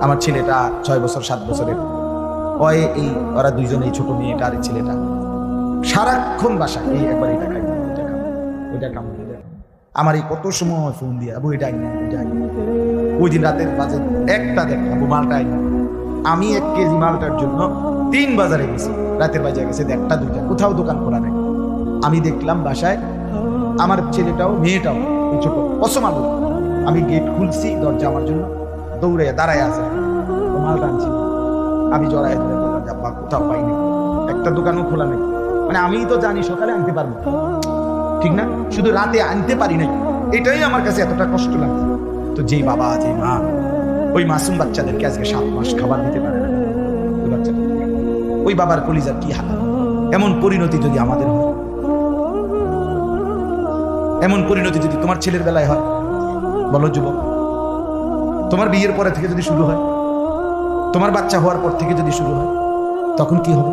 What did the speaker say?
আমার ছেলেটা 6 বছর 7 বছরের, ওরা দুইজনে, ছোট মেয়েটা আর ছেলেটা সারাক্ষণ বাসায় এই একবার এটা খাই, ওইটা খাবো, ওইটা খাবো, ওইটা খাবো। আমার এই কত সময় ফোন দিয়ে, আবু এটা আইনা, ওইটা আইনা। ওই দিন রাতের বাজে 1টা দেখলাম, আবু মালটা আইনা। আমি 1 কেজি মালটার জন্য 3 বাজারে গেছি, রাতের বাজে গেছে 1টা 2টা, কোথাও দোকান খোলা নাই। আমি দেখলাম বাসায় আমার ছেলেটাও মেয়েটাও এই ছোট কসম আলু। আমি গেট খুলছি, দরজা আমার জন্য দৌড়ে দাঁড়ায় আছে, ও মালটা আনছি। আমি জড়াই ধরে বললাম, আব্বা কোথাও পাইনি, একটা দোকানও খোলা নেই। মানে আমি তো জানি সকালে আনতে পারবো, ঠিক না, শুধু রাতে আনতে পারি নাই, এটাই আমার কাছে এতটা কষ্ট লাগছে। তো যেই বাবা যেই মা ওই মাসুম বাচ্চাদেরকে আজকে 7 মাস খাবার দিতে পারে না, ওই বাচ্চাটা, ওই বাবার কলিজার কি হাল। এমন পরিণতি যদি আমাদের হয়, এমন পরিণতি যদি তোমার ছেলের বেলায় হয়, বলো যুবক, তোমার বিয়ের পরে থেকে যদি শুরু হয়, তোমার বাচ্চা হওয়ার পর থেকে যদি শুরু হয়, তখন কি হবে?